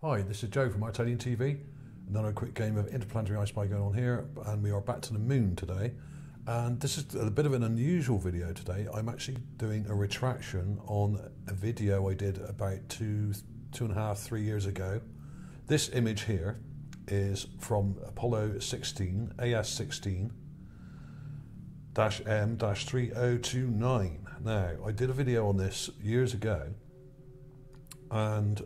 Hi, this is Joe from ArtAlienTV. Another quick game of interplanetary I Spy going on here, and we are back to the moon today. And this is a bit of an unusual video today. I'm actually doing a retraction on a video I did about two and a half, 3 years ago. This image here is from Apollo 16, AS16-M-3029. Now, I did a video on this years ago, and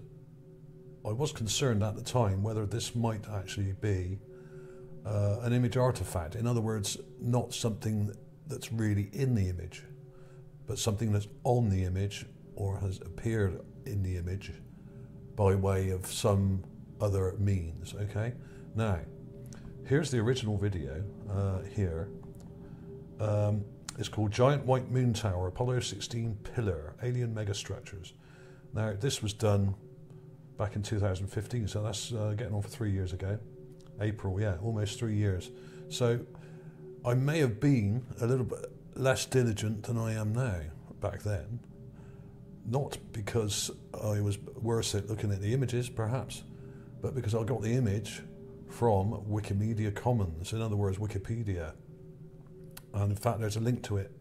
I was concerned at the time whether this might actually be an image artifact. In other words, not something that's really in the image, but something that's on the image or has appeared in the image by way of some other means. Okay, now here's the original video here. It's called Giant White Moon Tower, Apollo 16 Pillar, Alien Megastructures. Now this was done back in 2015, so that's getting on for 3 years ago. April, yeah, almost 3 years. So I may have been a little bit less diligent than I am now back then. Not because I was worse at looking at the images, perhaps, but because I got the image from Wikimedia Commons, in other words, Wikipedia. And in fact, there's a link to it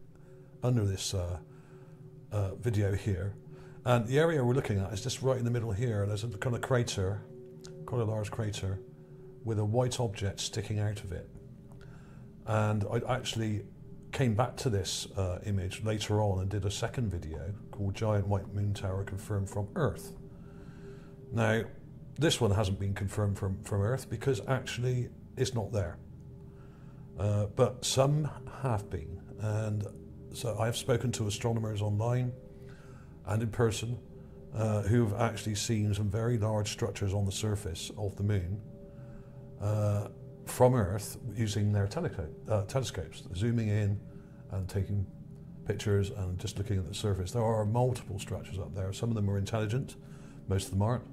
under this video here. And the area we're looking at is just right in the middle here. There's a kind of crater, quite a large crater, with a white object sticking out of it. And I actually came back to this image later on and did a second video called Giant White Moon Tower Confirmed from Earth. Now, this one hasn't been confirmed from Earth because actually it's not there. But some have been. And so I've spoken to astronomers online and in person who've actually seen some very large structures on the surface of the moon from Earth using their telescopes, zooming in and taking pictures and just looking at the surface. There are multiple structures up there. Some of them are intelligent, most of them aren't,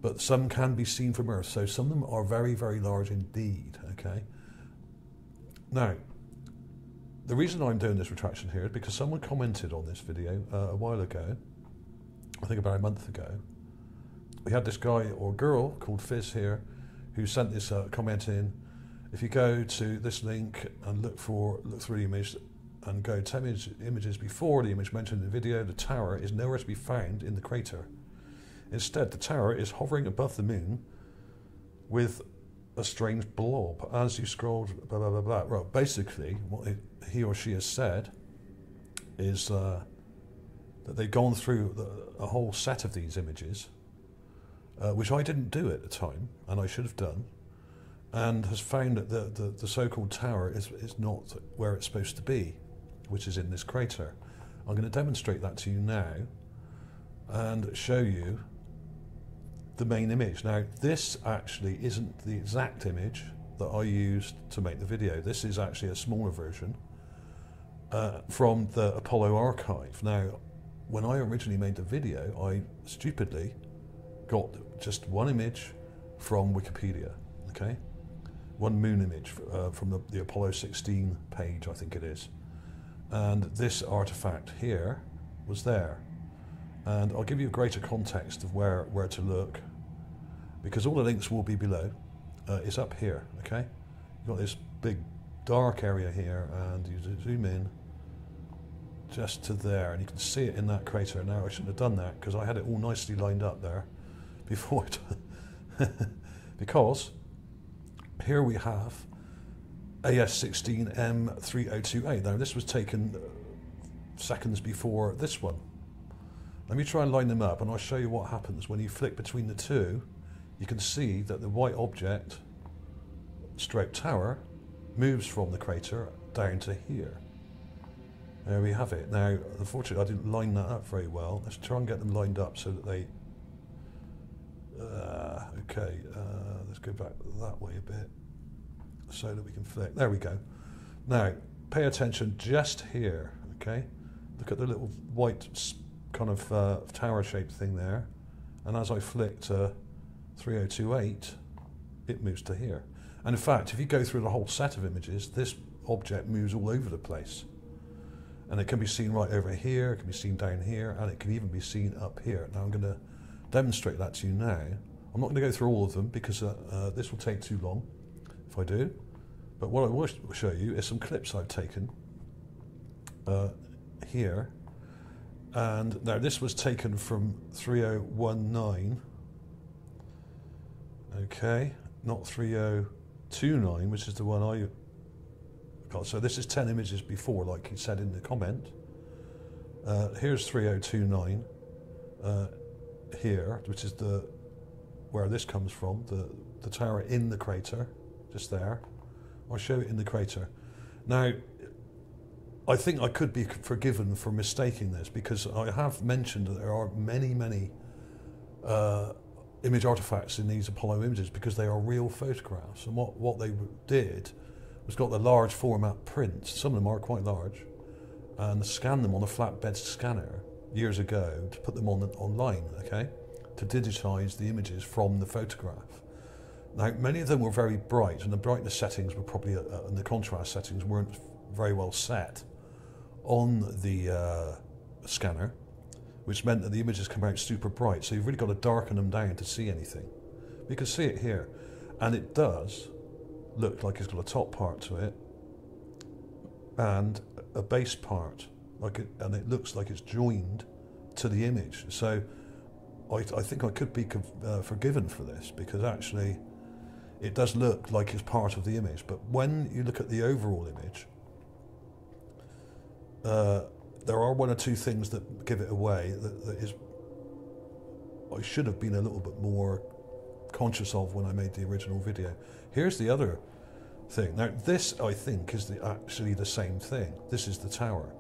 but some can be seen from Earth. So some of them are very, very large indeed, okay? Now, the reason I'm doing this retraction here is because someone commented on this video a while ago, I think about a month ago. We had this guy or girl called Fizz here who sent this comment in. If you go to this link and look through the image and go 10 images before the image mentioned in the video, the tower is nowhere to be found in the crater. Instead, the tower is hovering above the moon with a strange blob as you scroll, blah, blah, blah, blah. Well, basically, what he or she has said is that they've gone through a whole set of these images, which I didn't do at the time, and I should have done, and has found that the so-called tower is not where it's supposed to be, which is in this crater. I'm going to demonstrate that to you now and show you the main image. Now, this actually isn't the exact image that I used to make the video. This is actually a smaller version from the Apollo archive. Now, when I originally made the video, I stupidly got just one image from Wikipedia, okay? One moon image from the Apollo 16 page, I think it is. And this artifact here was there. And I'll give you a greater context of where to look, because all the links will be below. It's up here, okay? You've got this big dark area here, and you zoom in just to there, and you can see it in that crater. Now, I shouldn't have done that because I had it all nicely lined up there before it. Because here we have AS16-M-3028. Now, this was taken seconds before this one. Let me try and line them up, and I'll show you what happens when you flick between the two. You can see that the white object, stroke tower, moves from the crater down to here. There we have it. Now, unfortunately, I didn't line that up very well. Let's try and get them lined up so that they... okay, let's go back that way a bit so that we can flick. There we go. Now, pay attention just here, okay? Look at the little white kind of tower-shaped thing there. And as I flick to 3028, it moves to here. And in fact, if you go through the whole set of images, this object moves all over the place. And it can be seen right over here, it can be seen down here, and it can even be seen up here. Now I'm going to demonstrate that to you now I'm not going to go through all of them because this will take too long if I do. But what I will show you is some clips I've taken here. And now this was taken from 3019. Okay, not 3029, which is the one I got. So this is 10 images before, like he said in the comment. Here's 3029 here, which is where this comes from, the tower in the crater, just there. I'll show it in the crater. Now, I think I could be forgiven for mistaking this because I have mentioned that there are many, many image artifacts in these Apollo images because they are real photographs. And what they did was got the large format prints, some of them are quite large, and scanned them on a flatbed scanner years ago to put them online, okay, to digitize the images from the photograph. Now, many of them were very bright, and the brightness settings were probably, and the contrast settings weren't very well set on the scanner, which meant that the images come out super bright. So you've really got to darken them down to see anything. You can see it here, and it does look like it's got a top part to it and a base part, and it looks like it's joined to the image. So I think I could be forgiven for this because actually it does look like it's part of the image. But when you look at the overall image, there are one or two things that give it away that is I should have been a little bit more conscious of when I made the original video. Here's the other thing. Now this, I think, is actually the same thing. This is the tower.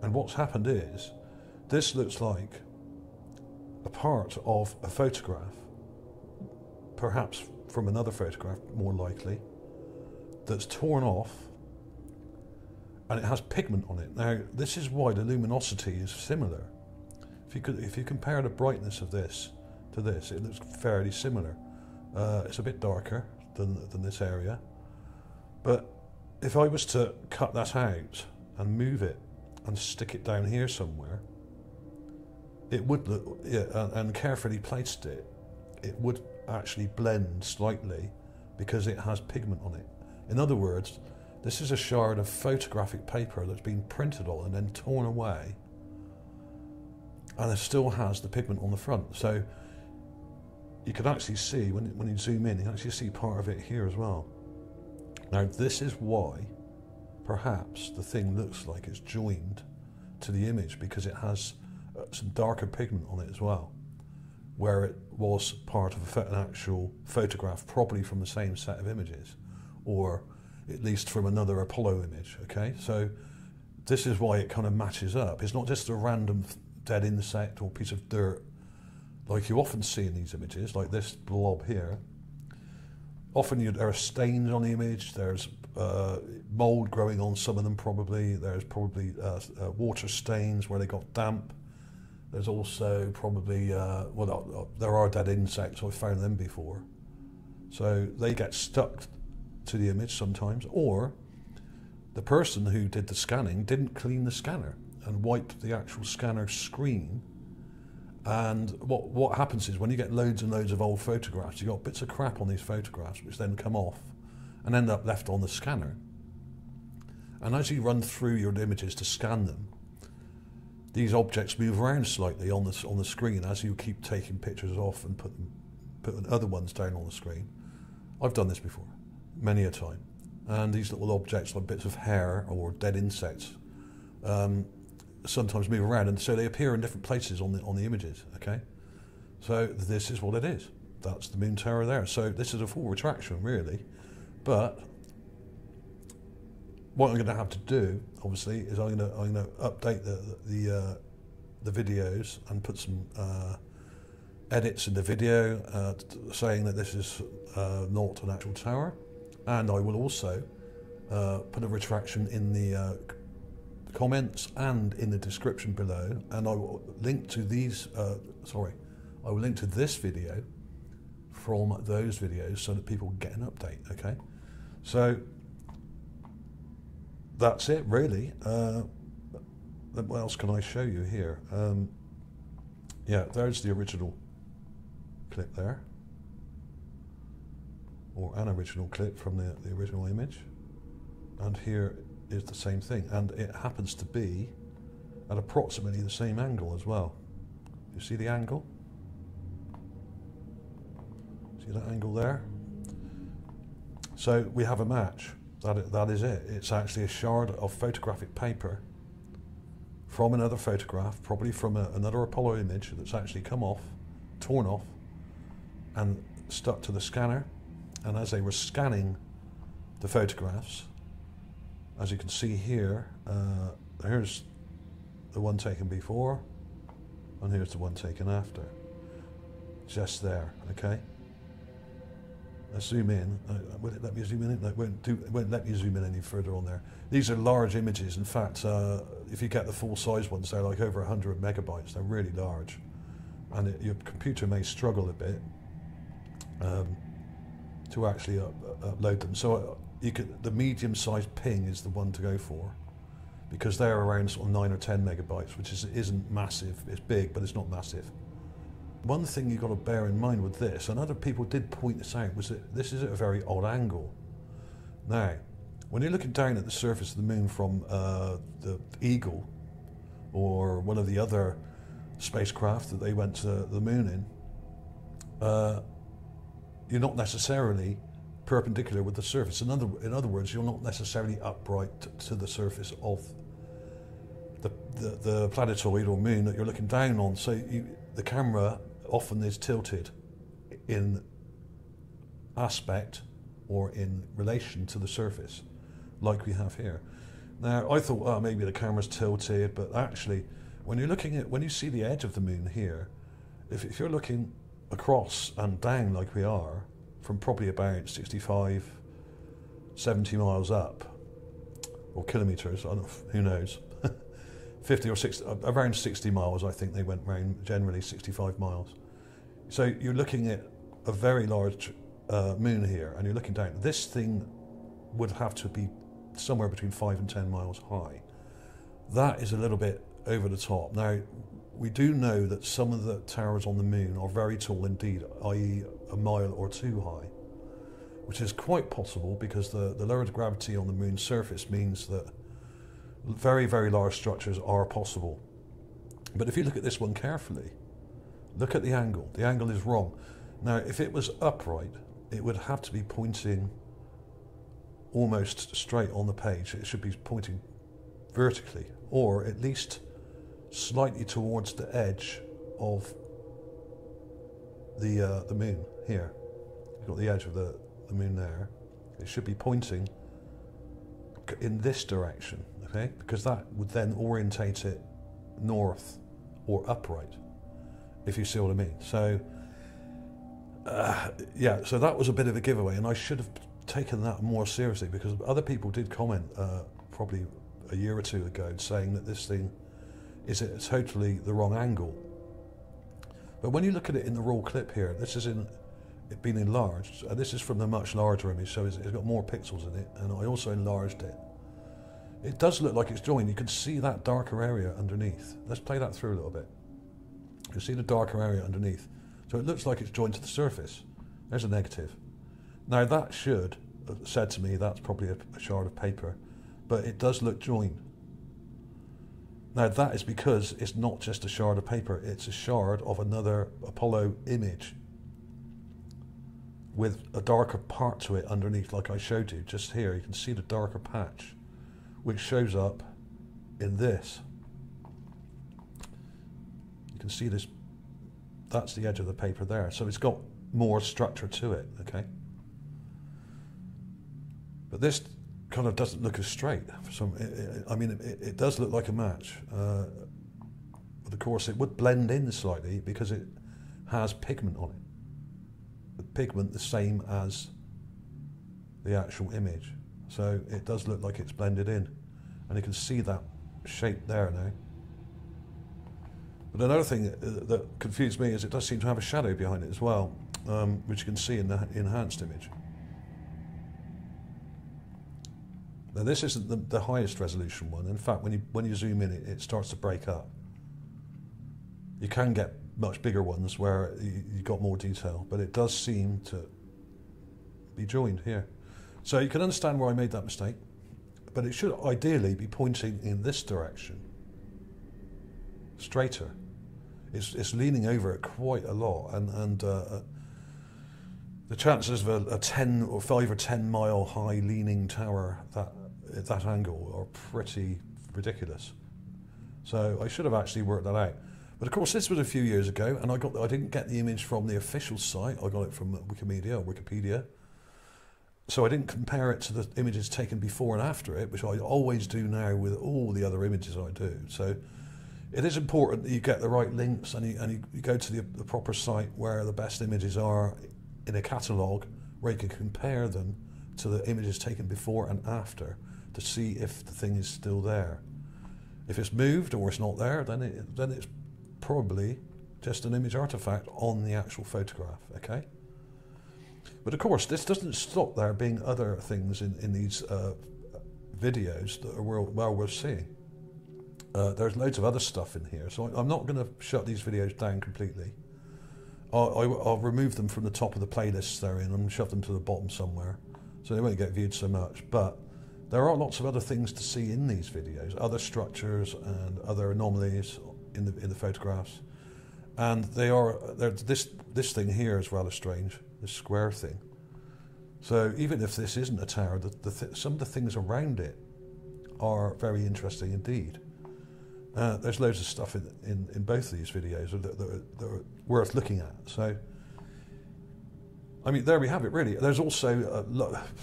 And what's happened is, this looks like a part of a photograph, perhaps from another photograph, more likely, that's torn off, and it has pigment on it. Now, this is why the luminosity is similar. If you compare the brightness of this to this, it looks fairly similar. It's a bit darker than this area, but if I was to cut that out and move it and stick it down here somewhere, it would look, yeah, and carefully placed it, it would actually blend slightly because it has pigment on it. In other words, this is a shard of photographic paper that's been printed on and then torn away, and it still has the pigment on the front. So you can actually see, when you zoom in, you can actually see part of it here as well. Now this is why perhaps the thing looks like it's joined to the image, because it has some darker pigment on it as well, where it was part of an actual photograph, probably from the same set of images, or at least from another Apollo image, okay? So this is why it kind of matches up. It's not just a random dead insect or piece of dirt like you often see in these images, like this blob here. Often there are stains on the image, there's mold growing on some of them probably, there's probably water stains where they got damp. There's also probably, well, there are dead insects, I've found them before. So they get stuck to the image sometimes, or the person who did the scanning didn't clean the scanner and wiped the actual scanner screen. And what happens is, when you get loads and loads of old photographs, you've got bits of crap on these photographs which then come off and end up left on the scanner. And as you run through your images to scan them, these objects move around slightly on the screen as you keep taking pictures off and putting other ones down on the screen. I've done this before, many a time. And these little objects, like bits of hair or dead insects, sometimes move around, and so they appear in different places on the images, okay? So this is what it is. That's the moon tower there. So this is a full retraction, really. But what I'm going to have to do, obviously, is I'm going to update the videos and put some edits in the video saying that this is not an actual tower, and I will also put a retraction in the comments and in the description below, and I will link to these. I will link to this video from those videos so that people get an update. Okay, so that's it really. What else can I show you here? Yeah, there's the original clip there. or an original clip from the original image. And here is the same thing, and it happens to be at approximately the same angle as well. You see the angle? See that angle there? So we have a match. That is it. It's actually a shard of photographic paper from another photograph, probably from another Apollo image that's actually come off, torn off, and stuck to the scanner. And as they were scanning the photographs, as you can see here, here's the one taken before, and here's the one taken after. Just there, okay? Let's zoom in. Will it let me zoom in? No, it won't let me zoom in any further on there. These are large images. In fact, if you get the full-size ones, they're like over 100 megabytes. They're really large. And your computer may struggle a bit to actually upload them. So the medium-sized ping is the one to go for, because they're around sort of 9 or 10 megabytes, which isn't massive. It's big, but it's not massive. One thing you've got to bear in mind with this, and other people did point this out, was that this is at a very odd angle. Now, when you're looking down at the surface of the moon from the Eagle, or one of the other spacecraft that they went to the moon in, you're not necessarily perpendicular with the surface. In other words, you're not necessarily upright to the surface of the planetoid or moon that you're looking down on. So the camera often is tilted in aspect or in relation to the surface, like we have here. Now, I thought, oh, maybe the camera's tilted, but actually, when you see the edge of the moon here, if you're looking across and down like we are, from probably about 65, 70 miles up, or kilometers, I don't know, who knows, 50 or 60, around 60 miles, I think they went round, generally 65 miles. So you're looking at a very large moon here, and you're looking down. This thing would have to be somewhere between 5 and 10 miles high. That is a little bit over the top. Now, we do know that some of the towers on the moon are very tall indeed, i.e. a mile or two high, which is quite possible because the lowered gravity on the moon's surface means that very, very large structures are possible. But if you look at this one carefully, look at the angle. The angle is wrong. Now, if it was upright, it would have to be pointing almost straight on the page. It should be pointing vertically, or at least slightly towards the edge of the moon here. You've got the edge of the moon there. It should be pointing in this direction, okay? Because that would then orientate it north or upright, if you see what I mean. So, yeah, so that was a bit of a giveaway, and I should have taken that more seriously, because other people did comment probably a year or two ago saying that this thing is at totally the wrong angle. But when you look at it in the raw clip here, this is it been enlarged. This is from the much larger image, so it's got more pixels in it, and I also enlarged it. It does look like it's joined. You can see that darker area underneath. Let's play that through a little bit. You see the darker area underneath. So it looks like it's joined to the surface. There's a negative. Now that should have said to me that's probably a shard of paper, but it does look joined. Now that is because it's not just a shard of paper, it's a shard of another Apollo image with a darker part to it underneath, like I showed you. Just here, you can see the darker patch, which shows up in this. You can see this, that's the edge of the paper there. So it's got more structure to it, okay? But this kind of doesn't look as straight. It does look like a match. But of course, it would blend in slightly because it has pigment on it. The pigment the same as the actual image. So it does look like it's blended in. And you can see that shape there now. But another thing that confused me is it does seem to have a shadow behind it as well, which you can see in the enhanced image. Now this isn't the highest resolution one. In fact, when you zoom in, it starts to break up. You can get much bigger ones where you got more detail, but it does seem to be joined here. So you can understand where I made that mistake, but it should ideally be pointing in this direction, straighter. It's leaning over it quite a lot, and the chances of a 10 or 5 or 10 mile high leaning tower at that angle are pretty ridiculous. So I should have actually worked that out. But of course, this was a few years ago, and I didn't get the image from the official site. I got it from Wikipedia. So I didn't compare it to the images taken before and after it, which I always do now with all the other images I do. So it is important that you get the right links, and you go to the proper site where the best images are in a catalogue, where you can compare them to the images taken before and after to see if the thing is still there. If it's moved or it's not there, then it's probably just an image artifact on the actual photograph, okay? But of course, this doesn't stop there being other things in these videos that are well worth seeing. There's loads of other stuff in here, so I'm not going to shut these videos down completely. I'll remove them from the top of the playlists they're in and shove them to the bottom somewhere, so they won't get viewed so much. But there are lots of other things to see in these videos, other structures and other anomalies in the photographs. And this thing here is rather strange, this square thing. So even if this isn't a tower, some of the things around it are very interesting indeed. There's loads of stuff in both of these videos that are worth looking at. So, I mean, there we have it, really. There's also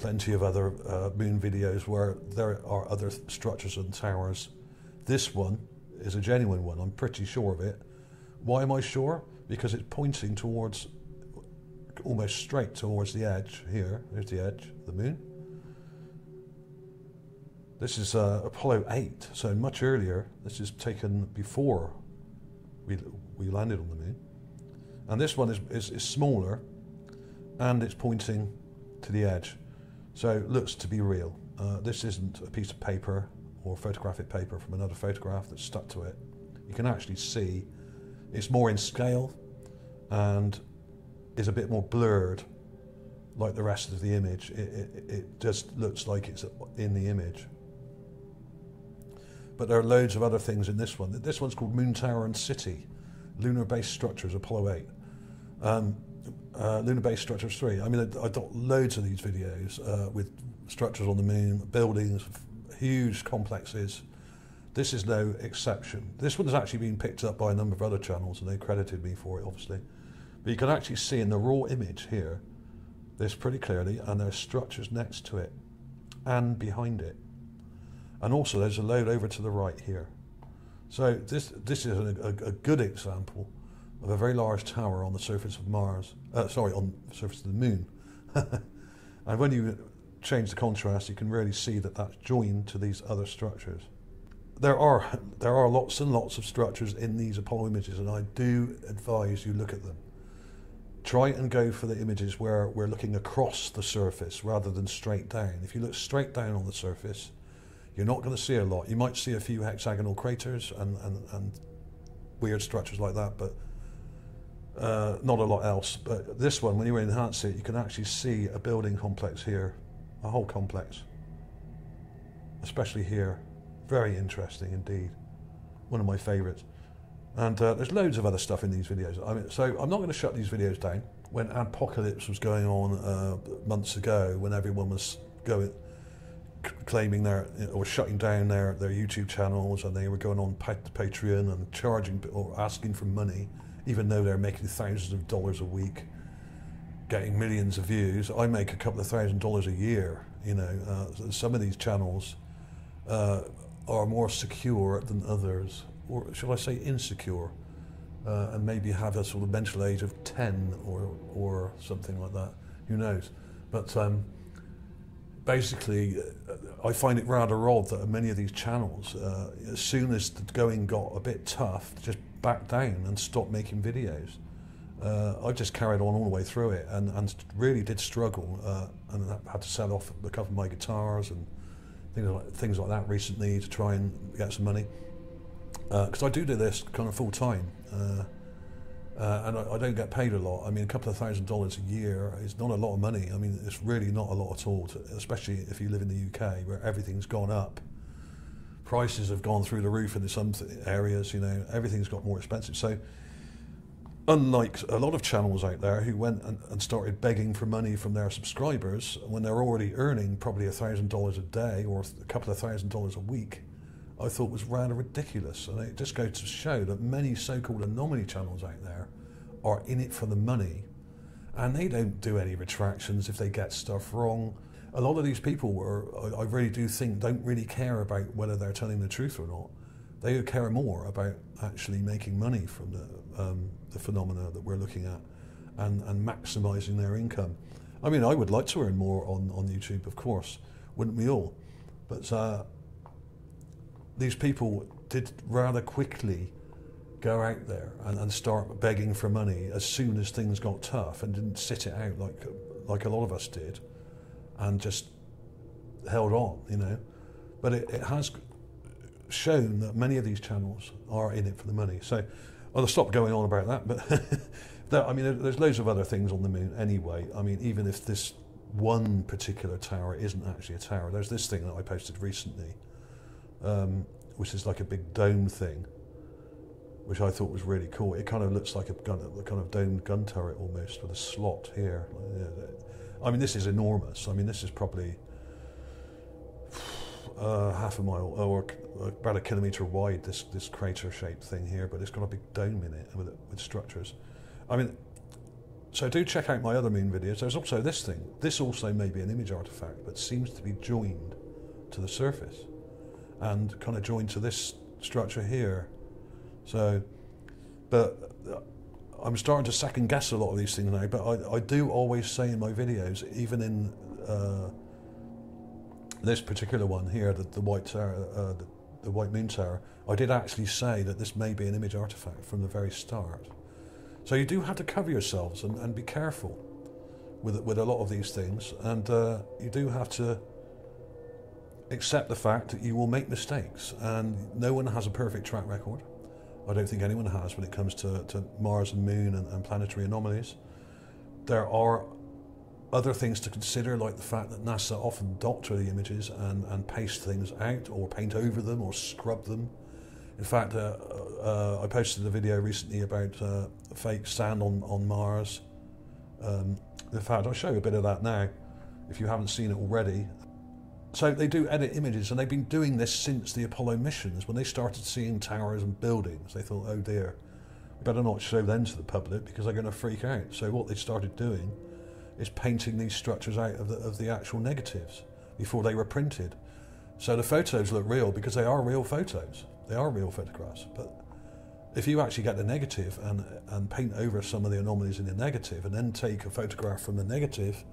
plenty of other moon videos where there are other structures and towers. This one is a genuine one, I'm pretty sure of it. Why am I sure? Because it's pointing towards, almost straight towards the edge here. There's the edge, the moon. This is Apollo 8, so much earlier. This is taken before we landed on the moon. And this one is smaller, and it's pointing to the edge. So it looks to be real. This isn't a piece of paper or photographic paper from another photograph that's stuck to it. You can actually see it's more in scale and is a bit more blurred like the rest of the image. It just looks like it's in the image. But there are loads of other things in this one. This one's called Moon Tower and City, Lunar Base Structures, Apollo 8. Lunar Base Structures 3. I mean, I've got loads of these videos with structures on the moon, buildings, huge complexes. This is no exception. This one has actually been picked up by a number of other channels, and they credited me for it, obviously. But you can actually see in the raw image here, this pretty clearly, and there's structures next to it and behind it. And also there's a load over to the right here. So this is a good example of a very large tower on the surface of Mars, on the surface of the moon. And when you change the contrast, you can really see that that's joined to these other structures. There are lots and lots of structures in these Apollo images, and I do advise you look at them. Try and go for the images where we're looking across the surface rather than straight down. If you look straight down on the surface, you're not going to see a lot. You might see a few hexagonal craters and weird structures like that, but not a lot else. But this one, when you enhance it, you can actually see a building complex here, a whole complex, especially here. Very interesting indeed. One of my favourites. And there's loads of other stuff in these videos. I mean, so I'm not going to shut these videos down. When Apocalypse was going on months ago, when everyone was claiming or shutting down their YouTube channels, and they were going on Patreon and charging or asking for money, even though they're making thousands of dollars a week, getting millions of views. I make a couple of $1,000 a year. You know, some of these channels are more secure than others, or shall I say insecure, and maybe have a sort of mental age of 10 or something like that. Who knows? But basically, I find it rather odd that many of these channels, as soon as the going got a bit tough, just backed down and stopped making videos. I just carried on all the way through it, and really did struggle, and I had to sell off a couple of my guitars and things like that recently to try and get some money. Because I do this kind of full time. and I don't get paid a lot. I mean, a couple of $1,000 a year is not a lot of money. I mean, it's really not a lot at all, especially if you live in the UK where everything's gone up. Prices have gone through the roof in some areas, you know, everything's got more expensive. So unlike a lot of channels out there who went and started begging for money from their subscribers when they're already earning probably $1,000 a day or a couple of $1,000 a week, I thought was rather ridiculous. And it just goes to show that many so-called anomaly channels out there are in it for the money, and they don't do any retractions if they get stuff wrong. A lot of these people I really do think, don't really care about whether they're telling the truth or not. They care more about actually making money from the phenomena that we're looking at and maximising their income. I mean, I would like to earn more on YouTube, of course, wouldn't we all? But these people did rather quickly go out there and start begging for money as soon as things got tough, and didn't sit it out like a lot of us did and just held on, you know. But it has shown that many of these channels are in it for the money. So I'll stop going on about that, but I mean, there's loads of other things on the moon anyway. I mean, even if this one particular tower isn't actually a tower, there's this thing that I posted recently, which is like a big dome thing, which I thought was really cool. It kind of looks like a kind of domed gun turret almost, with a slot here. I mean, this is enormous. I mean, this is probably half a mile or about a kilometre wide, this crater-shaped thing here, but it's got a big dome in it with structures. I mean, so do check out my other moon videos. There's also this thing. This also may be an image artifact, but seems to be joined to the surface and kind of joined to this structure here. So, but I'm starting to second guess a lot of these things now, but I do always say in my videos, even in this particular one here, the white tower, the white moon tower, I did actually say that this may be an image artifact from the very start. So you do have to cover yourselves and be careful with a lot of these things, and you do have to accept the fact that you will make mistakes, and no one has a perfect track record. I don't think anyone has when it comes to Mars and Moon and planetary anomalies. There are other things to consider, like the fact that NASA often doctor the images and paste things out or paint over them or scrub them. In fact, I posted a video recently about fake sand on Mars. In fact, I'll show you a bit of that now if you haven't seen it already. So they do edit images, and they've been doing this since the Apollo missions. When they started seeing towers and buildings, they thought, oh dear, we better not show them to the public because they're going to freak out. So what they started doing is painting these structures out of the actual negatives before they were printed. So the photos look real because they are real photos. They are real photographs. But if you actually get the negative and paint over some of the anomalies in the negative and then take a photograph from the negative,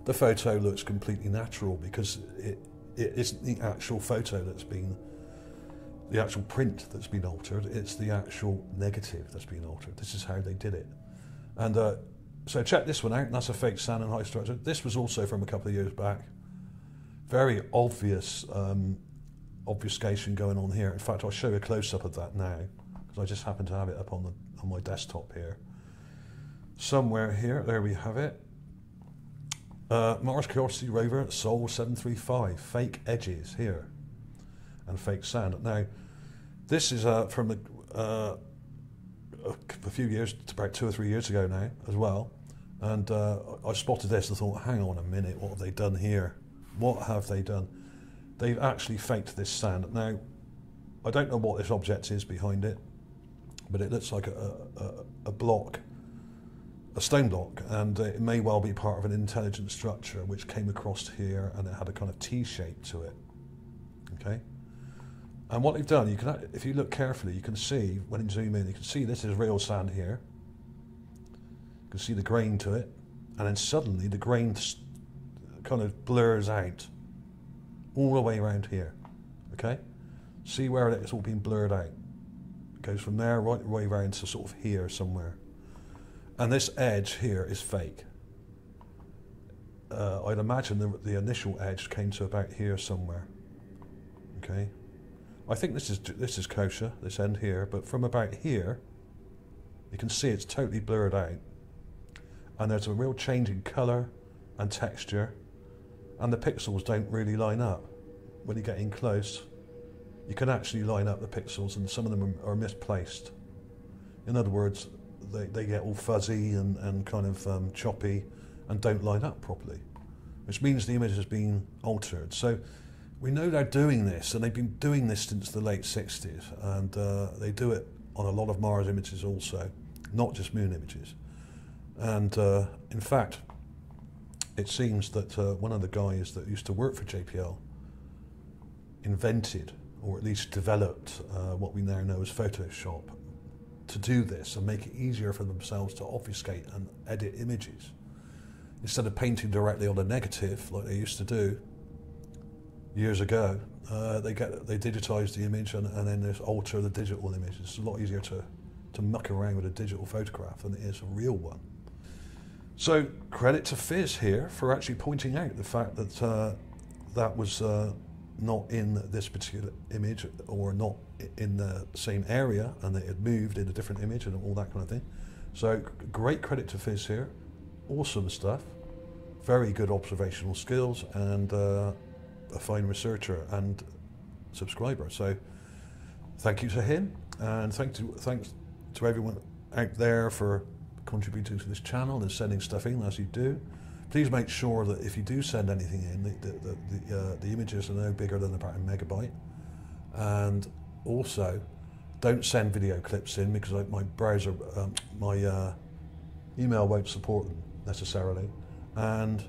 the photo looks completely natural because it isn't the actual photo that's been, the actual print that's been altered, it's the actual negative that's been altered. This is how they did it. And so check this one out, that's a fake sand and high structure. This was also from a couple of years back. Very obvious obfuscation going on here. In fact, I'll show you a close-up of that now, because I just happen to have it up on my desktop here. Somewhere here, there we have it. Mars Curiosity Rover Sol 735, fake edges here and fake sand. Now this is from a few years, about 2 or 3 years ago now as well, and I spotted this and thought, hang on a minute, what have they done here? What have they done? They've actually faked this sand. Now I don't know what this object is behind it, but it looks like a block, a stone block, and it may well be part of an intelligent structure which came across here, and it had a kind of T shape to it. Okay, and what they've done, you can, if you look carefully, you can see when you zoom in, you can see this is real sand here. You can see the grain to it, and then suddenly the grain kind of blurs out all the way around here. Okay, see where it's all been blurred out. It goes from there right the way around to sort of here somewhere. And this edge here is fake. I'd imagine the initial edge came to about here somewhere. Okay, I think this is kosher, this end here, but from about here, You can see it's totally blurred out, and there's a real change in colour and texture, and the pixels don't really line up. When you get in close, you can actually line up the pixels, and some of them are misplaced. In other words, they get all fuzzy and kind of choppy and don't line up properly, which means the image has been altered. So we know they're doing this, and they've been doing this since the late 60s, and they do it on a lot of Mars images also, not just moon images. And in fact, it seems that one of the guys that used to work for JPL invented, or at least developed, what we now know as Photoshop, to do this and make it easier for themselves to obfuscate and edit images. Instead of painting directly on a negative like they used to do years ago, they digitize the image and then just alter the digital image. It's a lot easier to muck around with a digital photograph than it is a real one. So credit to Fizz here for actually pointing out the fact that that was not in this particular image, or not in the same area, and it had moved in a different image and all that kind of thing. So great credit to Fizz here. Awesome stuff. Very good observational skills, and a fine researcher and subscriber. So thank you to him, and thanks to everyone out there for contributing to this channel and sending stuff in as you do. Please make sure that if you do send anything in, the images are no bigger than about a megabyte. And also, don't send video clips in, because my browser, my email won't support them necessarily. And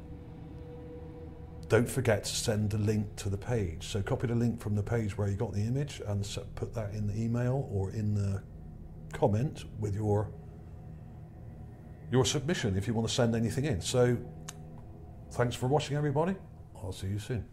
don't forget to send the link to the page. So copy the link from the page where you got the image and put that in the email or in the comment with your submission if you want to send anything in. So thanks for watching, everybody. I'll see you soon.